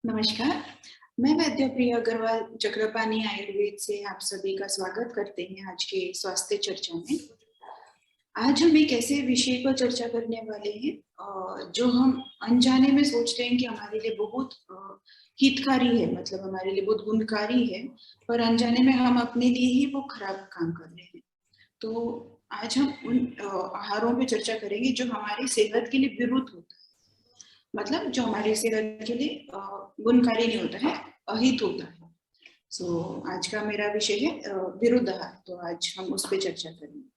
नमस्कार, मैं वैद्य प्रिया अग्रवाल चक्रपाणी आयुर्वेद से आप सभी का स्वागत करते हैं आज के स्वास्थ्य चर्चा में। आज हम एक ऐसे विषय पर चर्चा करने वाले हैं जो हम अनजाने में सोचते हैं कि हमारे लिए बहुत हितकारी है, मतलब हमारे लिए बहुत गुणकारी है, पर अनजाने में हम अपने लिए ही वो खराब काम कर रहे हैं। तो आज हम उन आहारों पे चर्चा करेंगे जो हमारी सेहत के लिए विरुद्ध होता है, मतलब जो हमारी सेहत के लिए गुणकारी नहीं होता है, अहित होता है। आज का मेरा विषय है विरुद्ध आहार, तो आज हम उस पर चर्चा करेंगे।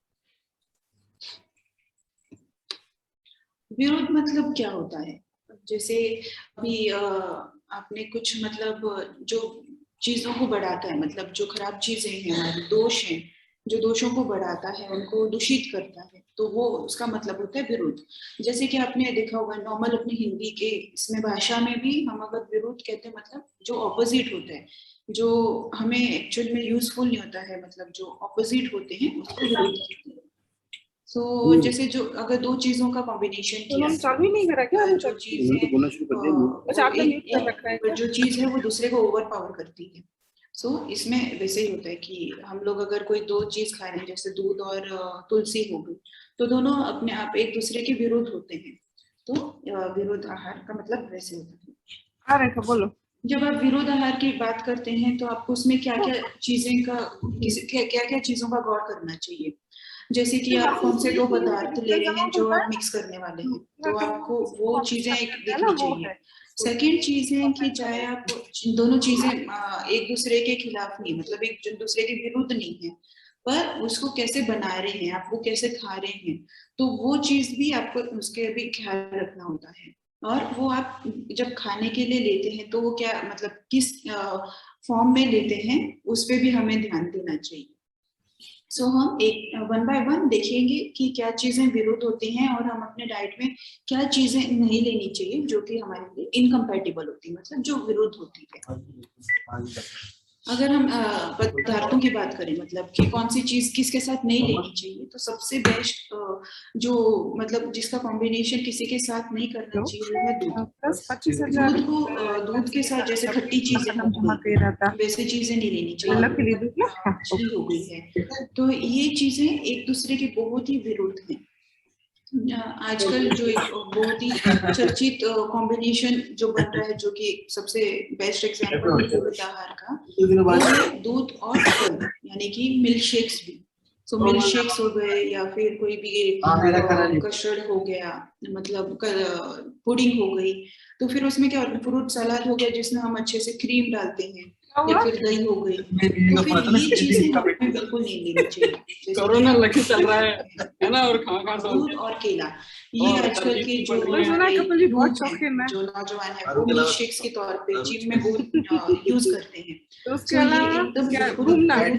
विरोध मतलब क्या होता है? जैसे अभी आपने कुछ मतलब जो चीजों को बढ़ाता है, मतलब जो खराब चीजें हैं, हमारे दोष हैं, जो दोषों को बढ़ाता है, उनको दूषित करता है, तो वो उसका मतलब होता है विरोध। जैसे कि आपने देखा होगा नॉर्मल अपनी हिंदी के इसमें भाषा में भी हम अगर विरोध कहते हैं मतलब जो ऑपोजिट होता है, जो हमें एक्चुअल में यूजफुल नहीं होता है, मतलब जो ऑपोजिट होते हैं उसको विरोध कहते हैं। जैसे जो अगर दो चीजों का कॉम्बिनेशन किया, चालू ही नहीं करा क्या? जो चीज है जो चीज है वो दूसरे को ओवर पावर करती है। इसमें वैसे ही होता है कि हम लोग अगर कोई दो चीज खा रहे हैं, जैसे दूध और तुलसी हो गई, तो दोनों अपने आप एक दूसरे के विरोध होते हैं। तो विरोध आहार का मतलब वैसे होता है। बोलो। जब आप विरोध आहार की बात करते हैं तो आपको उसमें क्या क्या चीजें का क्या क्या चीजों का गौर करना चाहिए। जैसे कि आप कौन से दो पदार्थ ले रहे हैं जो आप मिक्स करने वाले हैं, तो आपको वो चीजें एक देखनी चाहिए। सेकेंड चीज है कि चाहे आप दोनों चीजें एक दूसरे के खिलाफ नहीं, मतलब एक दूसरे के विरुद्ध नहीं है, पर उसको कैसे बना रहे हैं, आप वो कैसे खा रहे हैं, तो वो चीज भी आपको उसके भी ख्याल रखना होता है। और वो आप जब खाने के लिए लेते हैं तो वो क्या मतलब किस फॉर्म में लेते हैं, उस पर भी हमें ध्यान देना चाहिए। हम एक वन बाय वन देखेंगे कि क्या चीजें विरुद्ध होती हैं और हम अपने डाइट में क्या चीजें नहीं लेनी चाहिए जो कि हमारे लिए इनकम्पैटिबल होती है, मतलब जो विरुद्ध होती है। अगर हम पदार्थों की बात करें, मतलब कि कौन सी चीज किसके साथ नहीं लेनी चाहिए, तो सबसे बेस्ट जो मतलब जिसका कॉम्बिनेशन किसी के साथ नहीं करना चाहिए वो है दूध। दूध के साथ जैसे खट्टी चीजें वैसे चीजें नहीं लेनी चाहिए, हो गई है। तो ये चीजें एक दूसरे के बहुत ही विरुद्ध हैं। आजकल जो एक बहुत ही चर्चित कॉम्बिनेशन जो बन रहा है, जो कि सबसे बेस्ट एग्जांपल है विरुद्ध आहार का, वो है दूध और फल, यानी कि मिल्क शेक्स भी। मिल्क शेक्स हो गए या फिर कोई भी कस्टर्ड हो गया, मतलब पुडिंग हो गई, तो फिर उसमें क्या फ्रूट सलाद हो गया जिसमें हम अच्छे से क्रीम डालते हैं, या फिर दही हो गई, तो फिर ये चीजें हमें बिल्कुल नहीं लेनी चाहिए। कोरोना लगे चल रहा है ना, और कहाँ दूध और केला, ये आजकल के जो नौजवान है वो मिल्क शेक्स के तौर पे जिम में बहुत यूज करते हैं। ये एकदम बिल्कुल आहार है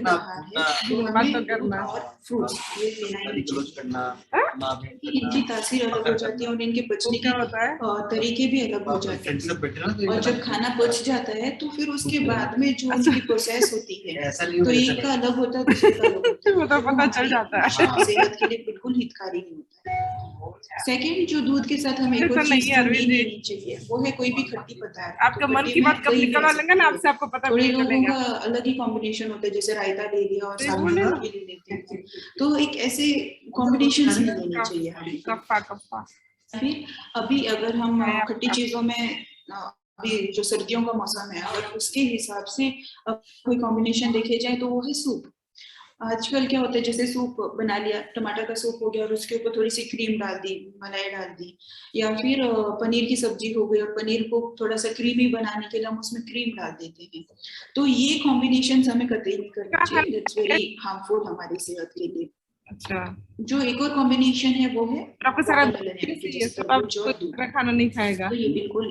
जो हमें दूध और फ्रूट्स ये लेना ही नहीं चाहिए। इनकी तासीर अलग हो जाती है और इनके बचने के तरीके भी अलग हो जाते हैं। और जब खाना पच जाता है तो फिर उसके बाद में जो उनकी प्रोसेस होती है, तो एक का अलग होता है, दूसरे का अलग होता है, पता चल जाता है, सेहत के लिए बिल्कुल हितकारी नहीं होता है। सेकेंड, जो दूध के साथ हमें कोई चीज नहीं लेनी चाहिए वो है कोई भी खट्टी पदार्थ। आपका मन की बात कब निकलवा लेंगे ना, आपसे आपको पता थोड़े लोगों का अलग ही कॉम्बिनेशन होता है, जैसे रायता ले लिया और साथ में भी ले लेते हैं, तो एक ऐसे कॉम्बिनेशन नहीं लेनी चाहिए हमें। फिर अभी अगर हम खट्टी चीजों में अभी जो सर्दियों का मौसम है, अगर उसके हिसाब से कोई कॉम्बिनेशन देखे जाए तो वो है सूप। आजकल क्या होता है, जैसे सूप बना लिया, टमाटर का सूप हो गया और उसके ऊपर थोड़ी सी क्रीम डाल दी, मलाई डाल दी, या फिर पनीर की सब्जी हो गई और पनीर को थोड़ा सा क्रीमी बनाने के लिए हम उसमें क्रीम डाल देते हैं। तो ये कॉम्बिनेशन हमें कतई नहीं करना चाहिए, इट्स वेरी हार्मफुल हमारी सेहत के लिए। अच्छा, जो एक और कॉम्बिनेशन है वो है खाना नहीं खाएगा, तो ये बिल्कुल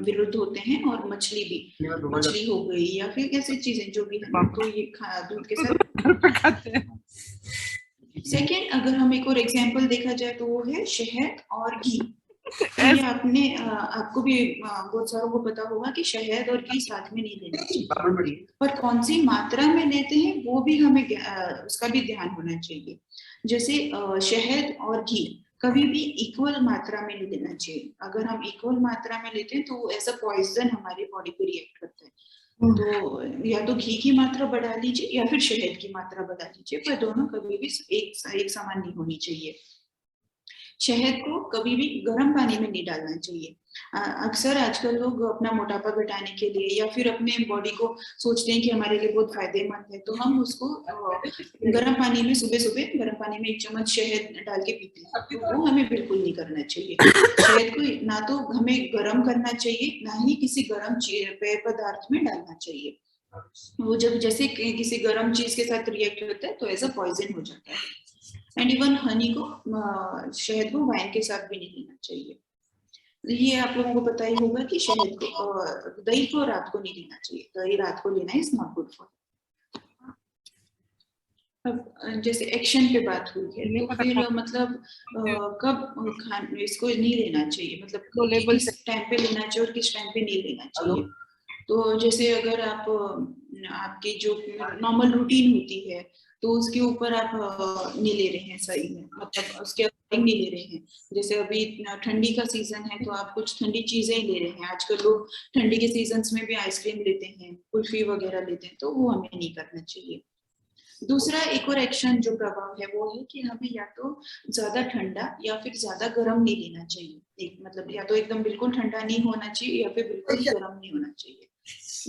विरुद्ध होते हैं। और मछली भी, मछली हो गई या फिर ऐसी चीजें जो भी है, तो ये दूध के साथ। सेकेंड, अगर हम एक और एग्जाम्पल देखा जाए तो वो है शहद और घी। ये आपको भी बहुत सारों को पता होगा कि शहद और घी साथ में नहीं लेना चाहिए, पर कौन सी मात्रा में लेते हैं वो भी हमें उसका भी ध्यान होना चाहिए। जैसे शहद और घी कभी भी इक्वल मात्रा में नहीं लेना चाहिए। अगर हम इक्वल मात्रा में लेते हैं तो ऐसा पॉइजन हमारी बॉडी पे रिएक्ट करता है। तो या तो घी की मात्रा बढ़ा लीजिए या फिर शहद की मात्रा बढ़ा लीजिए, पर दोनों कभी भी एक समान नहीं होनी चाहिए। शहद को कभी भी गर्म पानी में नहीं डालना चाहिए। अक्सर आजकल लोग अपना मोटापा घटाने के लिए या फिर अपने बॉडी को सोचते हैं कि हमारे लिए बहुत फायदेमंद है, तो हम उसको गर्म पानी में सुबह सुबह गर्म पानी में 1 चम्मच शहद डाल के पीते हैं। तो वो हमें बिल्कुल नहीं करना चाहिए। शहद को ना तो हमें गर्म करना चाहिए, ना ही किसी गर्म पेय पदार्थ में डालना चाहिए। वो जब जैसे किसी गर्म चीज के साथ रिएक्ट होता है तो ऐसा पॉइजन हो जाता है। एंड इवन हनी को, शहद को वाइन के साथ भी नहीं लेना चाहिए। ये आप लोगों को पता ही होगा कि शहद को, दही को रात को नहीं लेना चाहिए। दही रात को लेना इज नॉट गुड फॉर। अब जैसे एक्शन पे बात हुई है, तो फिर मतलब कब इसको नहीं लेना चाहिए, मतलब किस टाइम पे लेना चाहिए और किस टाइम पे नहीं लेना चाहिए। तो जैसे अगर आप आपकी जो नॉर्मल रूटीन होती है तो उसके ऊपर आप नहीं ले रहे हैं सही में, मतलब उसके अकॉर्डिंग नहीं ले रहे हैं। जैसे अभी ठंडी का सीजन है तो आप कुछ ठंडी चीजें ही ले रहे हैं। आजकल लोग ठंडी के सीजन में भी आइसक्रीम लेते हैं, कुल्फी वगैरह लेते हैं, तो वो हमें नहीं करना चाहिए। दूसरा एक और एक्शन जो प्रभाव है वो है कि हमें या तो ज्यादा ठंडा या फिर ज्यादा गर्म नहीं लेना चाहिए। एक मतलब या तो एकदम बिल्कुल ठंडा नहीं होना चाहिए या फिर बिल्कुल गर्म नहीं होना चाहिए,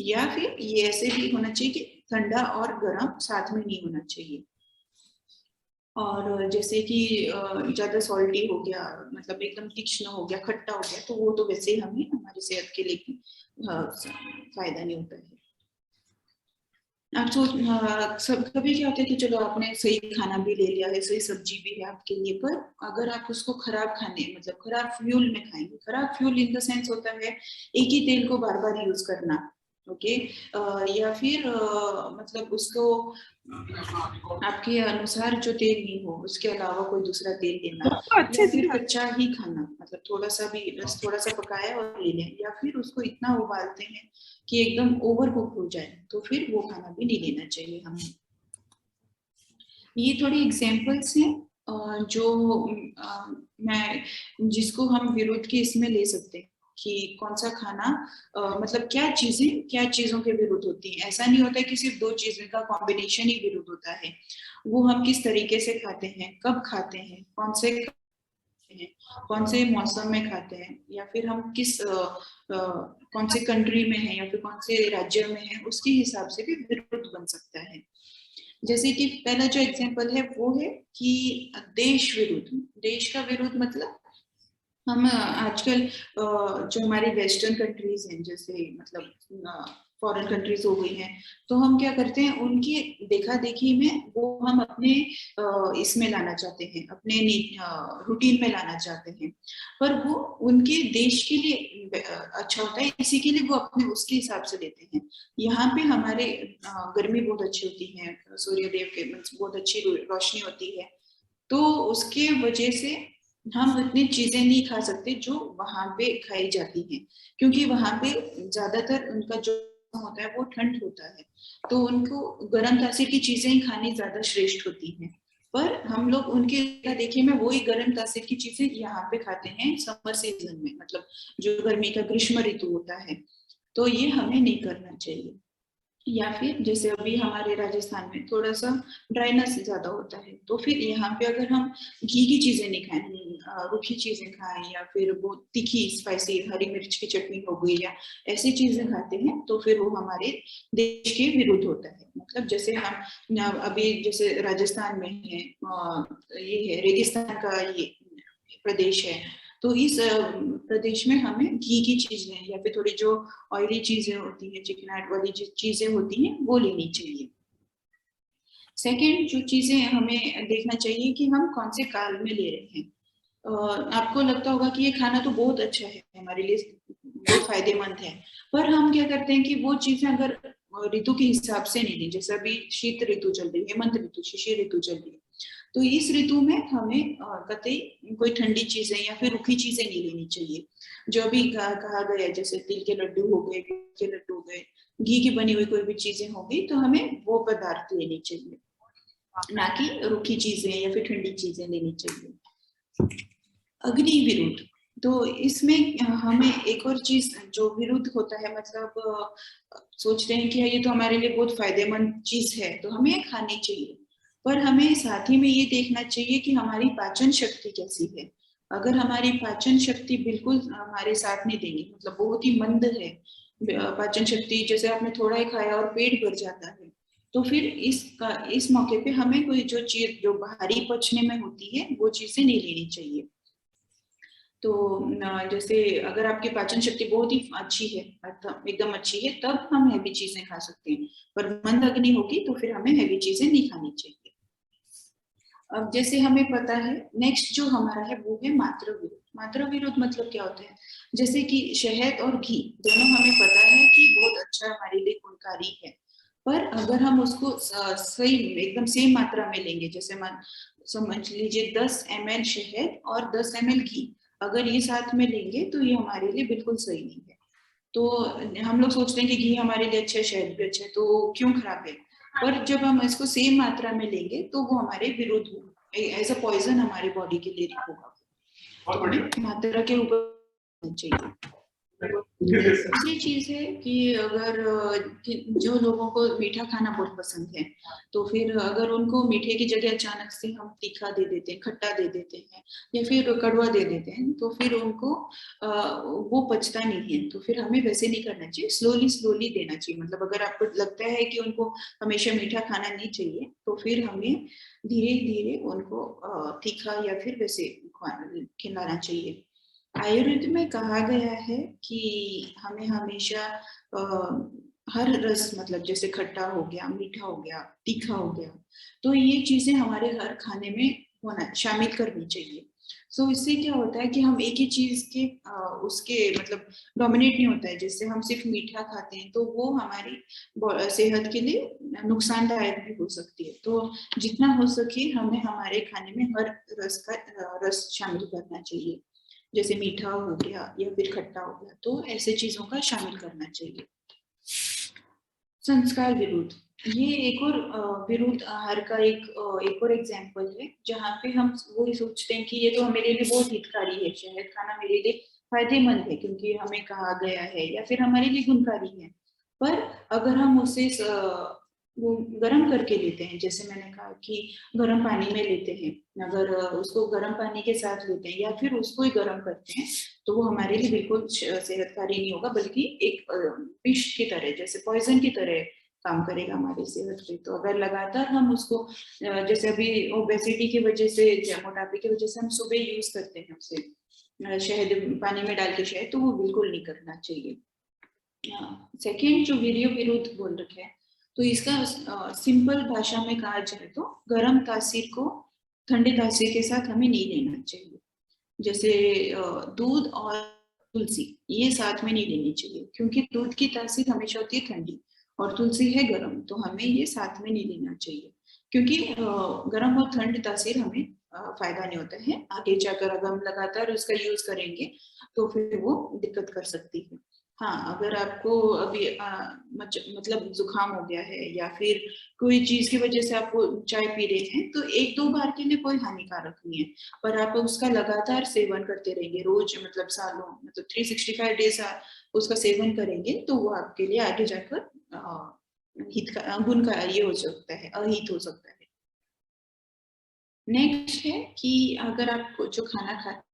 या फिर ये ऐसे भी होना चाहिए कि ठंडा और गर्म साथ में नहीं होना चाहिए। और जैसे कि ज्यादा सॉल्टी हो गया, मतलब एकदम तीक्ष्ण हो गया, खट्टा हो गया, तो वो तो वैसे ही हमें हमारी सेहत के लिए फायदा नहीं होता है। आप सब कभी क्या होता है कि चलो आपने सही खाना भी ले लिया है, सही सब्जी भी है आपके लिए, पर अगर आप उसको खराब खाने मतलब खराब फ्यूल में खाएंगे, खराब फ्यूल इन द सेंस होता है एक ही तेल को बार बार यूज करना, ओके, या फिर मतलब उसको आपके अनुसार जो तेल नहीं हो उसके अलावा कोई दूसरा तेल लेना, या फिर कच्चा ही खाना, मतलब थोड़ा सा भी बस थोड़ा सा पकाया और ले लें, या फिर उसको इतना उबालते हैं कि एकदम ओवर कुक हो जाए, तो फिर वो खाना भी नहीं लेना चाहिए हमें। ये थोड़ी एग्जांपल्स हैं जो मैं जिसको हम विरोध के इसमें ले सकते हैं कि कौन सा खाना मतलब क्या चीजों के विरुद्ध होती हैं। ऐसा नहीं होता है कि सिर्फ 2 चीजों का कॉम्बिनेशन ही विरुद्ध होता है। वो हम किस तरीके से खाते हैं, कब खाते हैं, कौन से मौसम में खाते हैं, या फिर हम कौन से कंट्री में हैं या फिर कौन से राज्य में हैं, उसके हिसाब से भी विरोध बन सकता है। जैसे कि पहला जो एग्जांपल है वो है कि देश का विरोध, मतलब हम आजकल जो हमारी वेस्टर्न कंट्रीज हैं, जैसे मतलब फॉरेन कंट्रीज हो गई हैं, तो हम क्या करते हैं उनकी देखा देखी में वो हम अपने इसमें लाना चाहते हैं, अपने रूटीन में लाना चाहते हैं, पर वो उनके देश के लिए अच्छा होता है, इसी के लिए वो अपने उसके हिसाब से लेते हैं। यहाँ पे हमारे गर्मी बहुत अच्छी होती है, सूर्यदेव के बहुत अच्छी रोशनी होती है, तो उसके वजह से हम उतनी चीजें नहीं खा सकते जो वहां पे खाई जाती हैं, क्योंकि वहां पे ज्यादातर उनका जो होता है वो ठंड होता है, तो उनको गर्म तासीर की चीजें ही खानी ज्यादा श्रेष्ठ होती हैं। पर हम लोग उनके देखे में वही गर्म तासीर की चीजें यहाँ पे खाते हैं समर सीजन में, मतलब जो गर्मी का ग्रीष्म ऋतु होता है, तो ये हमें नहीं करना चाहिए। या फिर जैसे अभी हमारे राजस्थान में थोड़ा सा ड्राइनेस ज्यादा होता है, तो फिर यहाँ पे अगर हम घी की चीजें नहीं खाएं, रूखी चीजें खाएं, या फिर वो तीखी स्पाइसी हरी मिर्च की चटनी हो गई या ऐसी चीजें खाते हैं, तो फिर वो हमारे देश के विरुद्ध होता है। मतलब जैसे हम अभी जैसे राजस्थान में है, ये है रेगिस्तान का ये प्रदेश है, तो इस प्रदेश में हमें घी की चीजें या फिर थोड़ी जो ऑयली चीजें होती है, चिकनाट वाली जो चीजें होती हैं वो लेनी चाहिए। सेकंड जो चीजें हमें देखना चाहिए कि हम कौन से काल में ले रहे हैं। आपको लगता होगा कि ये खाना तो बहुत अच्छा है, हमारे लिए बहुत फायदेमंद है, पर हम क्या करते हैं कि वो चीजें अगर ऋतु के हिसाब से नहीं लें, जैसे अभी शीत ऋतु चल रही है, हेमंत ऋतु, शिशिर ऋतु चल रही है, तो इस ऋतु में हमें कतई कोई ठंडी चीजें या फिर रूखी चीजें नहीं लेनी चाहिए। जो भी कहा गया, जैसे तिल के लड्डू हो गए, के लड्डू हो गए, घी की बनी हुई कोई भी चीजें होगी, तो हमें वो पदार्थ लेनी चाहिए, ना कि रूखी चीजें या फिर ठंडी चीजें लेनी चाहिए। अग्नि विरुद्ध, तो इसमें हमें एक और चीज जो विरुद्ध होता है, मतलब सोचते हैं कि ये तो हमारे लिए बहुत फायदेमंद चीज है तो हमें ये खानी चाहिए, पर हमें साथ ही में ये देखना चाहिए कि हमारी पाचन शक्ति कैसी है। अगर हमारी पाचन शक्ति बिल्कुल हमारे साथ नहीं देगी, मतलब बहुत ही मंद है पाचन शक्ति, जैसे आपने थोड़ा ही खाया और पेट भर जाता है, तो फिर इस मौके पे हमें कोई जो चीज जो भारी पचने में होती है वो चीजें नहीं लेनी चाहिए। तो जैसे अगर आपकी पाचन शक्ति बहुत ही अच्छी है, एकदम अच्छी है, तब हम हैवी चीजें खा सकते हैं, पर मंद अग्नि होगी तो फिर हमें हैवी चीजें नहीं खानी चाहिए। अब जैसे हमें पता है नेक्स्ट जो हमारा है वो है मात्र विरोध। मात्र विरोध मतलब क्या होता है, जैसे कि शहद और घी दोनों हमें पता है कि बहुत अच्छा हमारे लिए गुणकारी है, पर अगर हम उसको सही एकदम सेम मात्रा में लेंगे, जैसे समझ लीजिए 10 ml शहद और 10 ml घी, अगर ये साथ में लेंगे तो ये हमारे लिए बिल्कुल सही नहीं है। तो हम लोग सोचते हैं कि घी हमारे लिए अच्छा है, शहद भी अच्छा है, तो क्यों खराब है, पर जब हम इसको सेम मात्रा में लेंगे तो वो हमारे विरुद्ध होगा, एज अ पॉइजन हमारे बॉडी के लिए होगा। तो हमें मात्रा के ऊपर चाहिए। दूसरी चीज है कि अगर जो लोगों को मीठा खाना बहुत पसंद है, तो फिर अगर उनको मीठे की जगह अचानक से हम तीखा दे देते हैं, खट्टा दे देते हैं या फिर कड़वा दे देते हैं, तो फिर उनको वो पचता नहीं है, तो फिर हमें वैसे नहीं करना चाहिए, स्लोली स्लोली देना चाहिए। मतलब अगर आपको लगता है कि उनको हमेशा मीठा खाना नहीं चाहिए, तो फिर हमें धीरे धीरे उनको तीखा या फिर वैसे खिलाना चाहिए। आयुर्वेद में कहा गया है कि हमें हमेशा हर रस, मतलब जैसे खट्टा हो गया, मीठा हो गया, तीखा हो गया, तो ये चीजें हमारे हर खाने में होना शामिल करनी चाहिए। सो इससे क्या होता है कि हम एक ही चीज के उसके मतलब डोमिनेट नहीं होता है। जैसे हम सिर्फ मीठा खाते हैं तो वो हमारी सेहत के लिए नुकसानदायक भी हो सकती है। तो जितना हो सके हमें हमारे खाने में हर रस शामिल करना चाहिए, जैसे मीठा हो गया या फिर खट्टा हो गया, तो ऐसे चीजों का शामिल करना चाहिए। संस्कार विरुद्ध, ये एक और विरुद्ध आहार का एक और एग्जाम्पल है, जहाँ पे हम वो सोचते हैं कि ये तो मेरे लिए बहुत हितकारी है, शहद खाना मेरे लिए फायदेमंद है क्योंकि हमें कहा गया है या फिर हमारे लिए गुणकारी है, पर अगर हम उसे वो गर्म करके लेते हैं, जैसे मैंने कहा कि गर्म पानी में लेते हैं, अगर उसको गर्म पानी के साथ लेते हैं या फिर उसको ही गर्म करते हैं, तो वो हमारे लिए बिल्कुल सेहतकारी नहीं होगा, बल्कि एक विष की तरह, जैसे पॉइजन की तरह काम करेगा हमारी सेहत पे। तो अगर लगातार हम उसको जैसे अभी ओबेसिटी की वजह से, मोटापे की वजह से हम सुबह यूज करते हैं उसे शहद पानी में डाल के शहद, तो वो बिल्कुल नहीं करना चाहिए। सेकेंड जो वीडियो विरुद्ध बोल रखे हैं, तो इसका सिंपल भाषा में कहा जाए तो गर्म तासीर को ठंडे तासीर के साथ हमें नहीं लेना चाहिए। जैसे दूध और तुलसी ये साथ में नहीं लेनी चाहिए, क्योंकि दूध की तासीर हमेशा होती है ठंडी और तुलसी है गर्म, तो हमें ये साथ में नहीं लेना चाहिए, क्योंकि गर्म और ठंड तासीर हमें फायदा नहीं होता है। आगे जाकर अगर हम लगातार उसका यूज करेंगे तो फिर वो दिक्कत कर सकती है। हाँ, अगर आपको अभी मतलब जुकाम हो गया है या फिर कोई चीज की वजह से आपको चाय पी रहे हैं, तो एक दो बार के लिए कोई हानिकारक नहीं है, पर आप उसका लगातार सेवन करते रहेंगे रोज, मतलब सालों, मतलब 365 डेज उसका सेवन करेंगे, तो वो आपके लिए आगे जाकर हित का गुण का ये हो सकता है, अहित हो सकता है। नेक्स्ट है कि अगर आप जो खाना खाते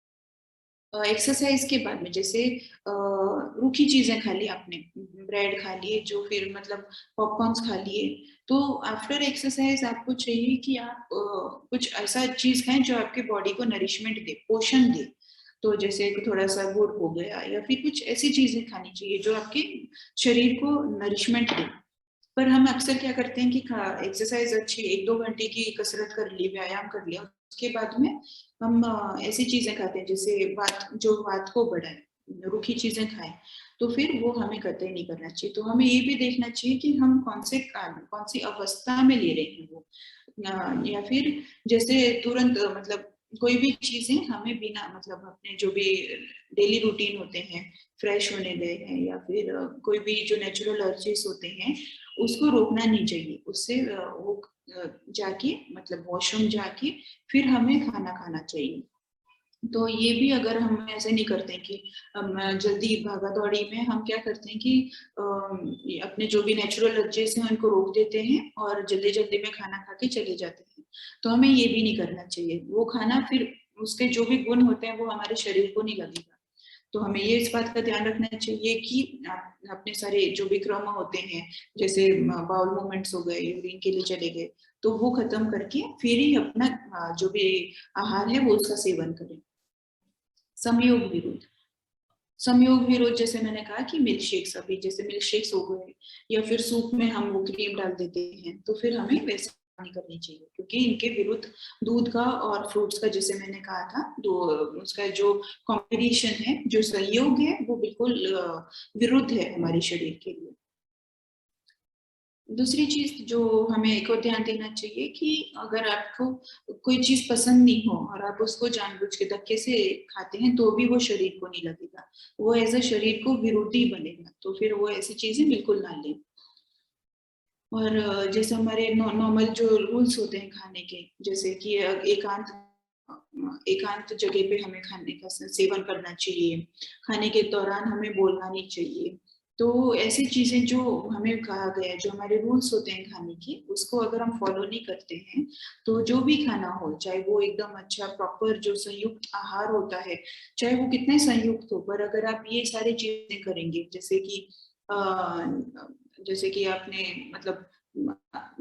एक्सरसाइज के बाद में, जैसे रूखी चीजें खा ली आपने, ब्रेड खा लिए, जो फिर मतलब पॉपकॉर्न्स खा लिए, तो आफ्टर एक्सरसाइज आपको चाहिए कि आप कुछ ऐसा चीज खाएं जो आपके बॉडी को नरिशमेंट दे, पोषण दे। तो जैसे थोड़ा सा गुड़ हो गया या फिर कुछ ऐसी चीजें खानी चाहिए जो आपके शरीर को नरिशमेंट दे। पर हम अक्सर क्या करते हैं कि एक्सरसाइज अच्छी 1-2 घंटे की कसरत कर ली, व्यायाम कर लिया, उसके बाद में हम ऐसी चीजें खाते हैं जैसे वात को बढ़ाए, रूखी चीजें खाएं, तो फिर वो हमें कतई नहीं करना चाहिए। तो हमें ये भी देखना चाहिए कि हम कौन सी अवस्था में ले रहे हैं वो, या फिर जैसे तुरंत मतलब कोई भी चीजें हमें बिना मतलब अपने जो भी डेली रूटीन होते हैं फ्रेश होने गए हैं या फिर कोई भी जो नेचुरल अर्जेस होते हैं उसको रोकना नहीं चाहिए। उससे वो जाके मतलब वॉशरूम जाके फिर हमें खाना खाना चाहिए। तो ये भी अगर हम ऐसे नहीं करते हैं कि हम जल्दी भागा दौड़ी में हम क्या करते हैं कि अपने जो भी नेचुरल लज्जे हैं उनको रोक देते हैं और जल्दी जल्दी में खाना खा के चले जाते हैं। तो हमें ये भी नहीं करना चाहिए। वो खाना फिर उसके जो भी गुण होते हैं वो हमारे शरीर को नहीं लगेगा। तो हमें ये इस बात का ध्यान रखना चाहिए कि अपने सारे जो भी क्रम होते हैं, जैसे बाउल मूवमेंट्स हो गए, यूरिन के लिए चले गए, तो वो खत्म करके फिर ही अपना जो भी आहार है वो उसका सेवन करें। संयोग विरोध। संयोग विरोध जैसे मैंने कहा कि मिल्क शेक्स, अभी जैसे मिल्क शेक्स हो गए या फिर सूप में हम वो क्रीम डाल देते हैं, तो फिर हमें वैसे नहीं करनी चाहिए, क्योंकि इनके विरुद्ध दूध का और फ्रूट्स का, जैसे मैंने कहा था, दो उसका जो कॉम्बिनेशन है, जो संयोग है, वो बिल्कुल विरुद्ध है हमारे शरीर के लिए। दूसरी चीज जो हमें एक और ध्यान देना चाहिए कि अगर आपको कोई चीज पसंद नहीं हो और आप उसको जानबूझ के धक्के से खाते हैं तो भी वो शरीर को नहीं लगेगा, वो एज अ शरीर को विरोधी बनेगा। तो फिर वो ऐसी चीजें बिल्कुल ना लें। और जैसे हमारे नॉर्मल जो रूल्स होते हैं खाने के, जैसे कि एकांत जगह पे हमें खाने का सेवन करना चाहिए, खाने के दौरान हमें बोलना नहीं चाहिए। तो ऐसी चीजें जो हमें कहा गया है, जो हमारे रूल्स होते हैं खाने के, उसको अगर हम फॉलो नहीं करते हैं तो जो भी खाना हो, चाहे वो एकदम अच्छा प्रॉपर जो संयुक्त आहार होता है, चाहे वो कितने संयुक्त हो, पर अगर आप ये सारी चीजें करेंगे, जैसे कि आपने मतलब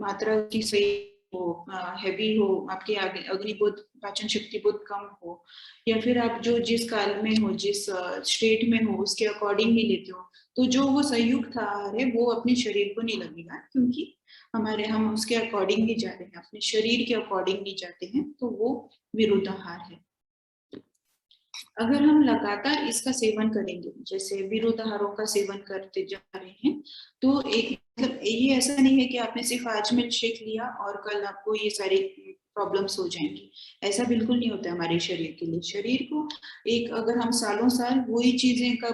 मात्रा की सही हो, हैवी हो, आपकी अग्निबोध पाचन शक्ति बहुत कम हो, या फिर आप जो जिस काल में हो, जिस स्टेट में हो, उसके अकॉर्डिंग नहीं लेते हो, तो जो वो संयुक्त आहार है वो अपने शरीर को नहीं लगेगा, क्योंकि हम उसके अकॉर्डिंग नहीं जा रहे हैं, अपने शरीर के अकॉर्डिंग नहीं जाते हैं, तो वो विरुद्ध आहार है। अगर हम लगातार इसका सेवन करेंगे, जैसे विरुद्ध आहारों का सेवन करते जा रहे हैं, तो एक मतलब ये ऐसा नहीं है कि आपने सिर्फ आज मिल्क शेक लिया और कल आपको ये सारी प्रॉब्लम्स हो जाएंगी। ऐसा बिल्कुल नहीं होता है हमारे शरीर के लिए। शरीर को एक, अगर हम सालों साल वही चीजें का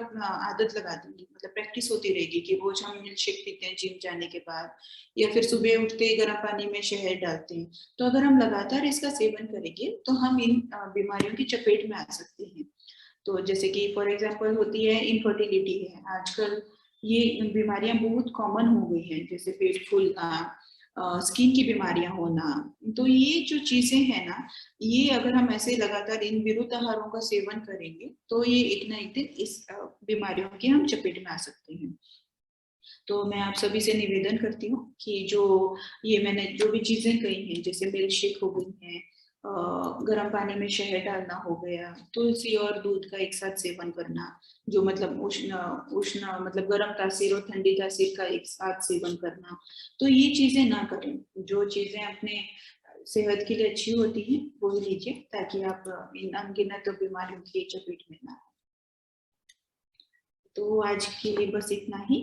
आदत लगा देंगे, मतलब प्रैक्टिस होती रहेगी कि रोज हम मिल्क शेक पीते हैं जिम जाने के बाद, या फिर सुबह उठते ही गर्म पानी में शहद डालते हैं, तो अगर हम लगातार इसका सेवन करेंगे तो हम इन बीमारियों की चपेट में आ सकते हैं। तो जैसे कि फॉर एग्जांपल होती है इनफर्टिलिटी है आजकल, ये बीमारियां बहुत कॉमन हो गई हैं, जैसे पेट फूलना, स्किन की बीमारियां होना। तो ये जो चीजें हैं ना, ये अगर हम ऐसे लगातार इन विरुद्ध आहारों का सेवन करेंगे तो ये एक ना एक दिन इस बीमारियों के हम चपेट में आ सकते हैं। तो मैं आप सभी से निवेदन करती हूँ कि जो ये मैंने जो भी चीजें कही हैं, जैसे मिल्क शेक हो गई हैं, गर्म पानी में शहद डालना हो गया, तुलसी और दूध का एक साथ सेवन करना, जो मतलब उष्ण उष्ण मतलब गर्म तासीर और ठंडी तासीर का एक साथ सेवन करना, तो ये चीजें ना करें। जो चीजें अपने सेहत के लिए अच्छी होती हैं वो ही लीजिए, ताकि आप इन अनगिनत बीमारियों की चपेट में ना आए। तो आज के लिए बस इतना ही।